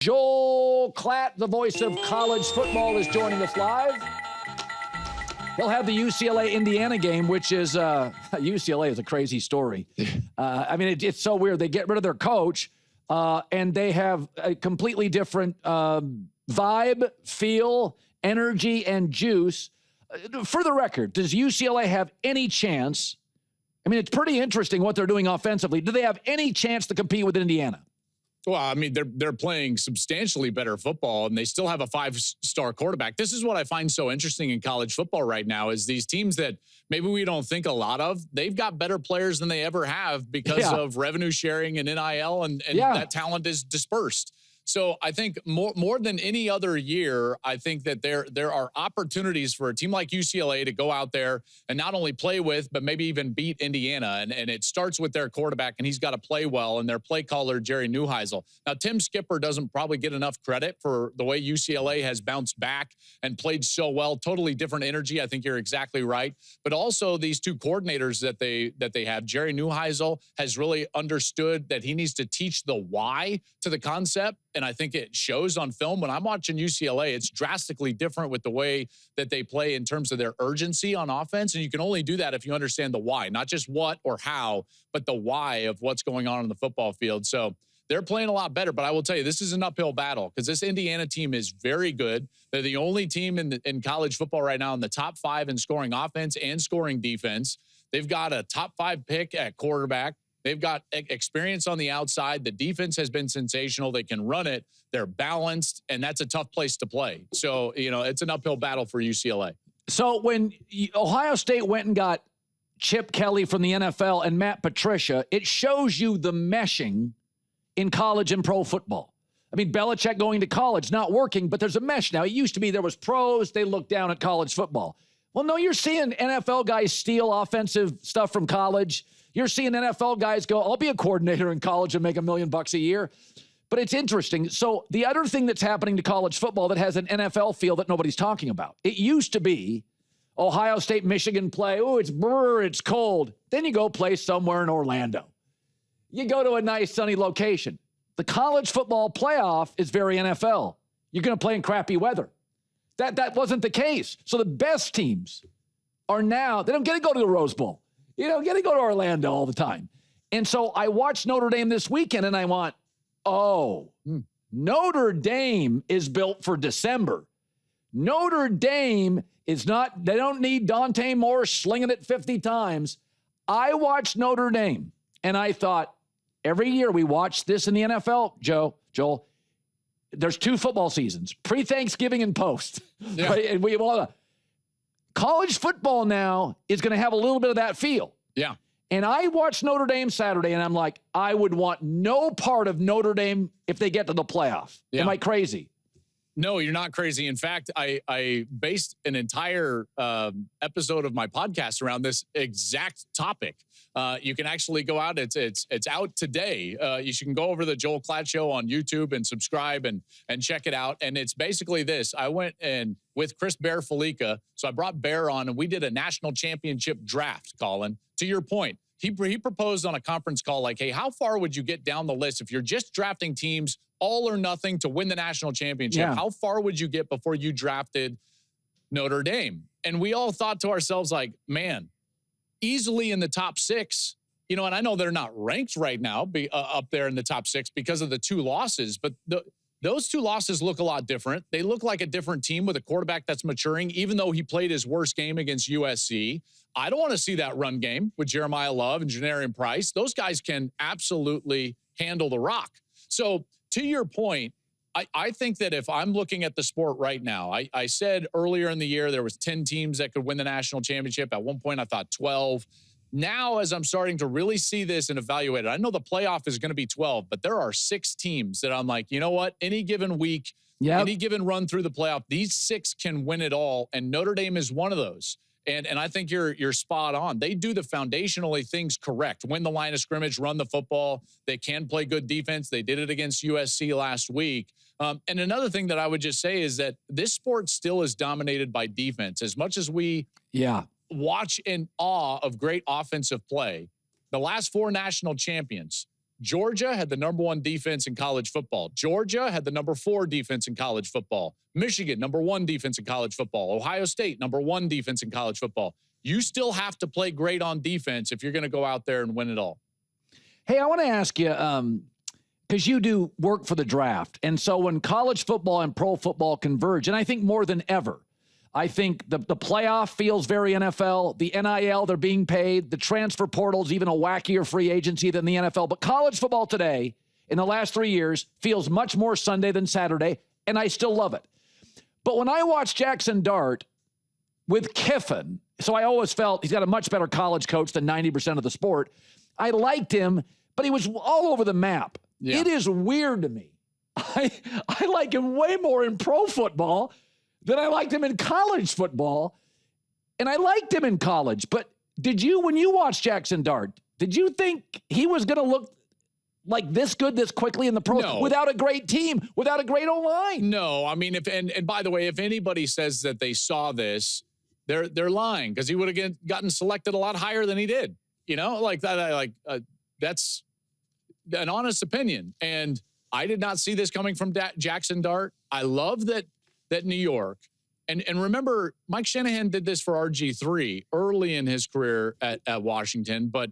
Joel Klatt, the voice of college football, is joining us live. He'll have the UCLA-Indiana game, which is UCLA is a crazy story. I mean, it's so weird. They get rid of their coach, and they have a completely different vibe, feel, energy, and juice. For the record, does UCLA have any chance? I mean, it's pretty interesting what they're doing offensively. Do they have any chance to compete with Indiana? Well, I mean, they're playing substantially better football, and they still have a 5-star quarterback. This is what I find so interesting in college football right now is these teams that maybe we don't think a lot of, they've got better players than they ever have because of revenue sharing and NIL, and that talent is dispersed. So I think more than any other year, I think that there are opportunities for a team like UCLA to go out there and not only play with, but maybe even beat Indiana. And it starts with their quarterback, and he's got to play well, and their play caller, Jerry Neuheisel. Now, Tim Skipper doesn't probably get enough credit for the way UCLA has bounced back and played so well. Totally different energy. I think you're exactly right. But also these two coordinators that they have, Jerry Neuheisel has really understood that he needs to teach the why to the concept. And I think it shows on film. When I'm watching UCLA, it's drastically different with the way that they play in terms of their urgency on offense. And you can only do that if you understand the why, not just what or how, but the why of what's going on the football field. So they're playing a lot better. But I will tell you, this is an uphill battle because this Indiana team is very good. They're the only team in college football right now in the top 5 in scoring offense and scoring defense. They've got a top 5 pick at quarterback. They've got experience on the outside. The defense has been sensational. They can run it. They're balanced, and that's a tough place to play. So, it's an uphill battle for UCLA. So when Ohio State went and got Chip Kelly from the NFL and Matt Patricia, it shows you the meshing in college and pro football. I mean, Belichick going to college, not working, but there's a mesh now. It used to be there was pros. They looked down at college football. Well, no, you're seeing NFL guys steal offensive stuff from college. You're seeing NFL guys go, I'll be a coordinator in college and make $1 million a year. But it's interesting. So the other thing that's happening to college football that has an NFL feel that nobody's talking about. It used to be Ohio State, Michigan play. Oh, it's brr, it's cold. Then you go play somewhere in Orlando. You go to a nice sunny location. The college football playoff is very NFL. You're going to play in crappy weather. That wasn't the case. So the best teams are now, they don't get to go to the Rose Bowl. You don't get to go to Orlando all the time. And so I watched Notre Dame this weekend, and I went, Notre Dame is built for December. Notre Dame is not, they don't need Dante Moore slinging it 50 times. I watched Notre Dame, and I thought, every year we watch this in the NFL, Joel, there's 2 football seasons, pre-Thanksgiving and post. Yeah. Right? And college football now is going to have a little bit of that feel. Yeah. And I watched Notre Dame Saturday, and I'm like, I would want no part of Notre Dame if they get to the playoff. Yeah. Am I crazy? No, you're not crazy. In fact, I based an entire episode of my podcast around this exact topic. You can actually go out. It's out today. You can go over the Joel Klatt Show on YouTube and subscribe and check it out. And it's basically this. I went and with Chris Bear Felica. So I brought Bear on, and we did a national championship draft, Colin. To your point, he proposed on a conference call like, hey, how far would you get down the list if you're just drafting teams all or nothing to win the national championship? Yeah. How far would you get before you drafted Notre Dame? And we all thought to ourselves like, man, easily in the top 6, and I know they're not ranked right now up there in the top 6 because of the 2 losses, but those 2 losses look a lot different. They look like a different team with a quarterback that's maturing, even though he played his worst game against USC. I don't want to see that run game with Jeremiah Love and Janarian Price. Those guys can absolutely handle the rock. So to your point, I think that if I'm looking at the sport right now, I said earlier in the year there was 10 teams that could win the national championship. At one point, I thought 12. Now, as I'm starting to really see this and evaluate it, I know the playoff is going to be 12, but there are 6 teams that I'm like, you know what? Any given week, any given run through the playoff, these 6 can win it all, and Notre Dame is one of those. And I think you're spot on. They do the foundationally things correct. Win the line of scrimmage, run the football. They can play good defense. They did it against USC last week. And another thing that I would just say is that this sport still is dominated by defense. As much as we watch in awe of great offensive play, the last 4 national champions, Georgia had the number 1 defense in college football. Georgia had the number 4 defense in college football. Michigan, number 1 defense in college football. Ohio State, number 1 defense in college football. You still have to play great on defense if you're going to go out there and win it all. Hey, I want to ask you, because you do work for the draft. And so when college football and pro football converge, and I think more than ever, I think the playoff feels very NFL. The NIL, they're being paid. The transfer portal is even a wackier free agency than the NFL. But college football today, in the last 3 years, feels much more Sunday than Saturday, and I still love it. But when I watch Jaxson Dart with Kiffin, so I always felt he's got a much better college coach than 90% of the sport. I liked him, but he was all over the map. Yeah. It is weird to me. I like him way more in pro football than I liked him in college football. And I liked him in college. But did you, when you watched Jaxson Dart, did you think he was going to look like this good this quickly in the pros? No. Without a great team, without a great O-line? No, I mean, and by the way, if anybody says that they saw this, they're lying, because he would have gotten selected a lot higher than he did. You know, like that, that's an honest opinion. And I did not see this coming from Jaxson Dart. I love that New York, and remember, Mike Shanahan did this for RG3 early in his career at Washington, but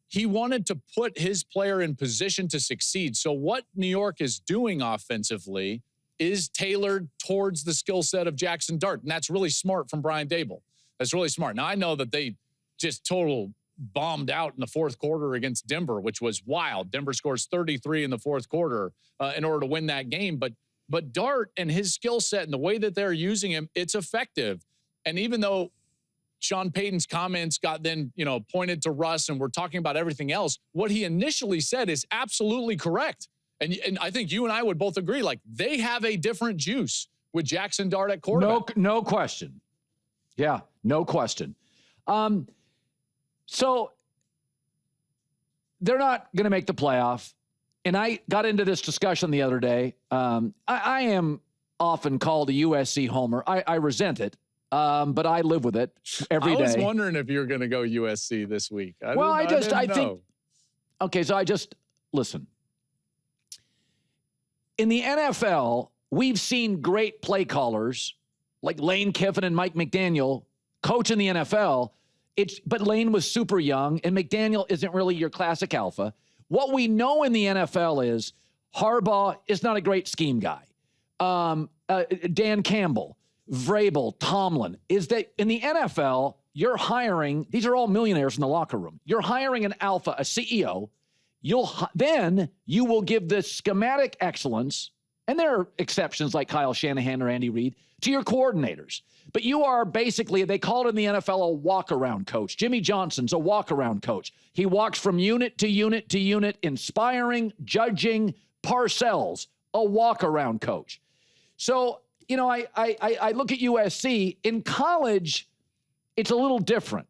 he wanted to put his player in position to succeed. So what New York is doing offensively is tailored towards the skill set of Jaxson Dart, and that's really smart from Brian Daboll. That's really smart. Now, I know that they just total bombed out in the fourth quarter against Denver, which was wild. Denver scores 33 in the fourth quarter in order to win that game. But Dart and his skill set and the way that they're using him, it's effective. And even though Sean Payton's comments got then, pointed to Russ and we're talking about everything else, what he initially said is absolutely correct. And I think you and I would both agree, like, they have a different juice with Jaxson Dart at quarterback. No question. Yeah, no question. So they're not going to make the playoff. And I got into this discussion the other day. I am often called a USC homer. I resent it, but I live with it every day. I was wondering if you were going to go USC this week. I think, okay, so listen. In the NFL, we've seen great play callers like Lane Kiffin and Mike McDaniel coach in the NFL. But Lane was super young, and McDaniel isn't really your classic alpha. What we know in the NFL is Harbaugh is not a great scheme guy. Dan Campbell, Vrabel, Tomlin, is that in the NFL, you're hiring, these are all millionaires in the locker room. You're hiring an alpha, a CEO. Then you will give the schematic excellence, and there are exceptions like Kyle Shanahan or Andy Reid, to your coordinators. But you are basically, they call it in the NFL, a walk-around coach. Jimmy Johnson's a walk-around coach. He walks from unit to unit to unit, inspiring, judging. Parcells, a walk-around coach. So, I look at USC. In college, it's a little different.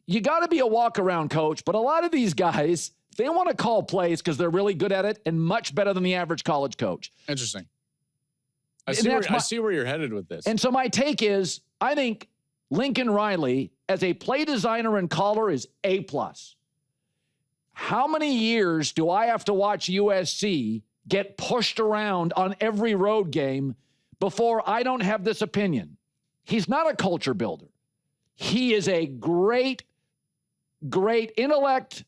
You got to be a walk-around coach, but a lot of these guys, they want to call plays because they're really good at it and much better than the average college coach. Interesting. I see where you're headed with this. And so my take is, I think Lincoln Riley, as a play designer and caller, is A+. How many years do I have to watch USC get pushed around on every road game before I don't have this opinion? He's not a culture builder. He is a great, great intellect,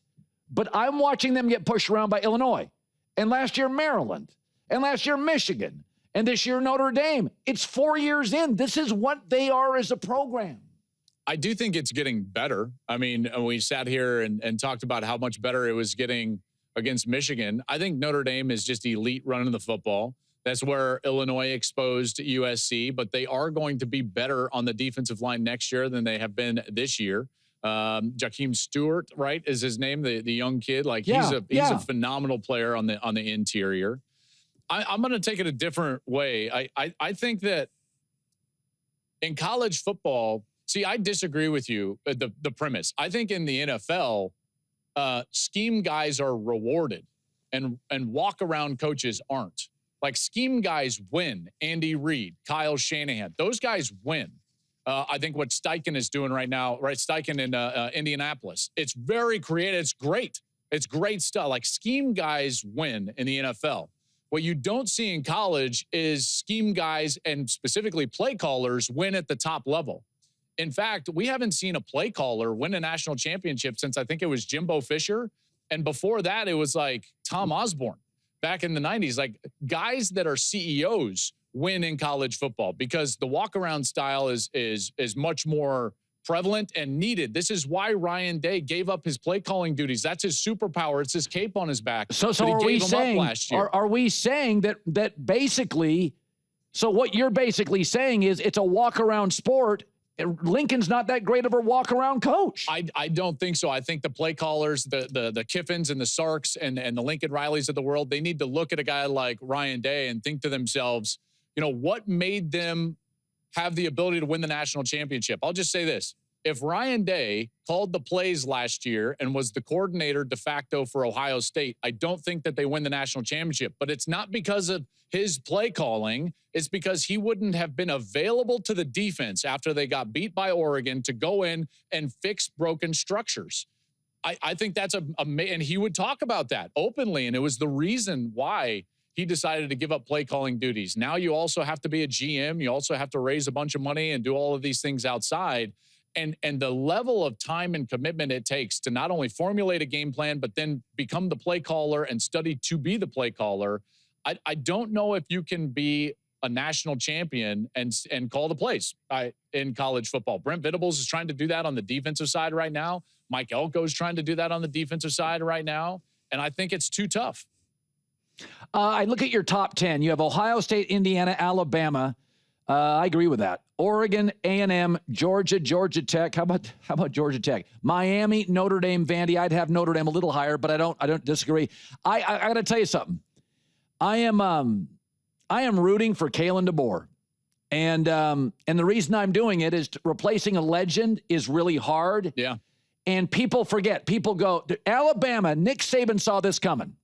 but I'm watching them get pushed around by Illinois. And last year, Maryland. And last year, Michigan. And this year, Notre Dame. It's 4 years in. This is what they are as a program. I do think it's getting better. I mean, we sat here and talked about how much better it was getting against Michigan. I think Notre Dame is just elite running the football. That's where Illinois exposed USC, but they are going to be better on the defensive line next year than they have been this year. Jakeem Stewart, right, is his name, the young kid. Like, he's a phenomenal player on the interior. I'm going to take it a different way. I think that in college football, I disagree with you, the premise. I think in the NFL, scheme guys are rewarded and walk-around coaches aren't. Like, scheme guys win. Andy Reid, Kyle Shanahan, those guys win. I think what Steichen is doing right now, right? Steichen in Indianapolis. It's very creative. It's great. It's great stuff. Like, scheme guys win in the NFL. What you don't see in college is scheme guys and specifically play callers win at the top level. In fact, we haven't seen a play caller win a national championship since I think it was Jimbo Fisher. And before that, it was like Tom Osborne back in the 90s. Like, guys that are CEOs win in college football because the walk-around style is much more prevalent and needed. This is why Ryan Day gave up his play calling duties. That's his superpower. It's his cape on his back. So are we saying, are we saying that basically, so what you're basically saying is it's a walk around sport. Lincoln's not that great of a walk around coach. I don't think so. I think the play callers, the Kiffins and the Sarks and the Lincoln Rileys of the world, they need to look at a guy like Ryan Day and think to themselves, you know, what made them have the ability to win the national championship? I'll just say this. If Ryan Day called the plays last year and was the coordinator de facto for Ohio State, I don't think that they win the national championship. But it's not because of his play calling. It's because he wouldn't have been available to the defense after they got beat by Oregon to go in and fix broken structures. I think that's and he would talk about that openly. And it was the reason why he decided to give up play calling duties. Now you also have to be a GM. You also have to raise a bunch of money and do all of these things outside. And the level of time and commitment it takes to not only formulate a game plan, but then become the play caller and study to be the play caller. I don't know if you can be a national champion and call the plays in college football. Brent Venables is trying to do that on the defensive side right now. Mike Elko is trying to do that on the defensive side right now. And I think it's too tough. I look at your top 10. You have Ohio State, Indiana, Alabama. I agree with that. Oregon, A&M, Georgia, Georgia Tech. How about Georgia Tech? Miami, Notre Dame, Vandy. I'd have Notre Dame a little higher, but I don't disagree. I got to tell you something. I am rooting for Kalen DeBoer. And the reason I'm doing it is replacing a legend is really hard. Yeah. And people forget. People go, Alabama, Nick Saban saw this coming.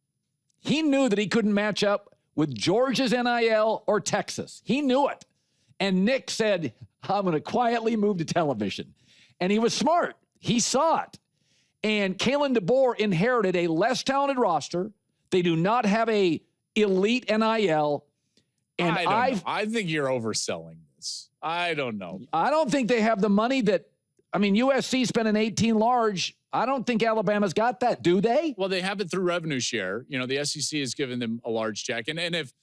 He knew that he couldn't match up with Georgia's NIL or Texas. He knew it. And Nick said, I'm going to quietly move to television. And he was smart. He saw it. And Kalen DeBoer inherited a less talented roster. They do not have a elite NIL. And I think you're overselling this. I don't know. I don't think they have the money that, I mean, USC spent an 18 large. I don't think Alabama's got that, do they? Well, they have it through revenue share. You know, the SEC has given them a large check. And if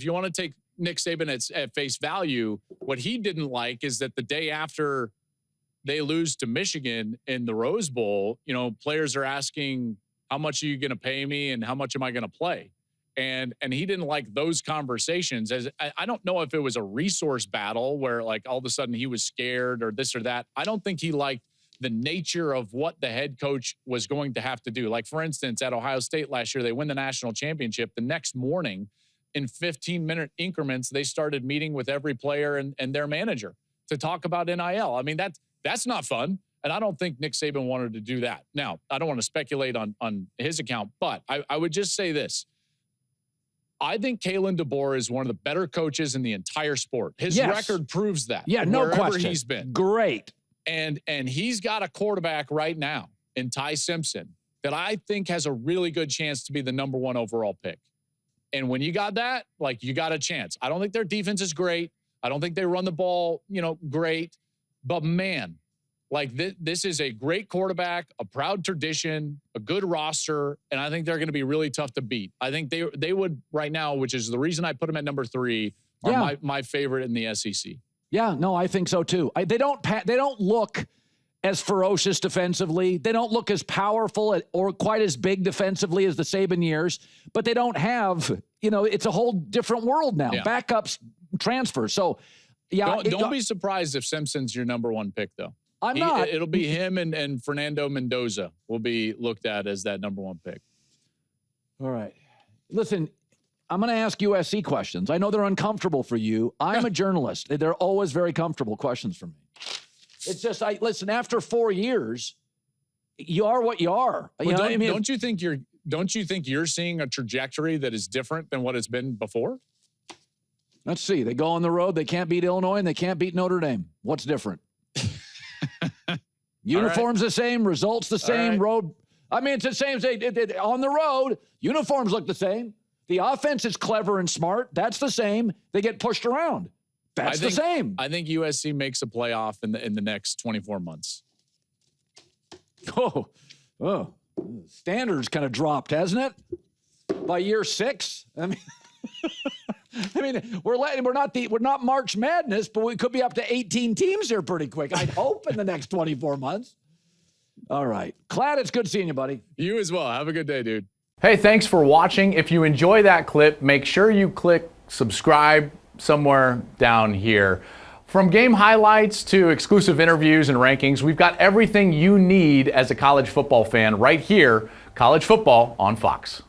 you want to take Nick Saban at face value, what he didn't like is that the day after they lose to Michigan in the Rose Bowl, you know, players are asking, how much are you going to pay me and how much am I going to play? And he didn't like those conversations. As I don't know if it was a resource battle where like all of a sudden he was scared or this or that. I don't think he liked the nature of what the head coach was going to have to do. Like, for instance, at Ohio State last year, they win the national championship. The next morning, in 15-minute increments, they started meeting with every player and their manager to talk about NIL. I mean, that's not fun. And I don't think Nick Saban wanted to do that. Now, I don't want to speculate on his account, but I would just say this. I think Kalen DeBoer is one of the better coaches in the entire sport. His record proves that. Yeah, no question. He's been. Great. And he's got a quarterback right now in Ty Simpson that I think has a really good chance to be the number 1 overall pick. And when you got that, like, you got a chance. I don't think their defense is great. I don't think they run the ball, great. But, man, like, this is a great quarterback, a proud tradition, a good roster, and I think they're going to be really tough to beat. I think they would right now, which is the reason I put them at number 3, are my favorite in the SEC. Yeah, no, I think so too. They don't look as ferocious defensively. They don't look as powerful or quite as big defensively as the Saban years, but they don't have, it's a whole different world now. Yeah. Backups, transfers. So, yeah. Don't be surprised if Simpson's your number 1 pick, though. I'm not. It'll be him and Fernando Mendoza will be looked at as that number 1 pick. All right. Listen, I'm going to ask USC questions. I know they're uncomfortable for you. I'm a journalist. They're always very comfortable questions for me. It's just, listen, after 4 years, you are what you are. Well, don't you think you're seeing a trajectory that is different than what it's been before? Let's see. They go on the road. They can't beat Illinois and they can't beat Notre Dame. What's different? Uniforms the same, results the same, road I mean, it's the same thing. On the road, uniforms look the same. The offense is clever and smart. That's the same. They get pushed around. That's the same. I think USC makes a playoff in the next 24 months. Oh, standards kind of dropped, hasn't it? By year 6. I mean, we're not March Madness, but we could be up to 18 teams here pretty quick. I'd hope in the next 24 months. All right, Klatt, it's good seeing you, buddy. You as well. Have a good day, dude. Hey, thanks for watching. If you enjoy that clip, make sure you click subscribe somewhere down here. From game highlights to exclusive interviews and rankings, we've got everything you need as a college football fan right here, College Football on Fox.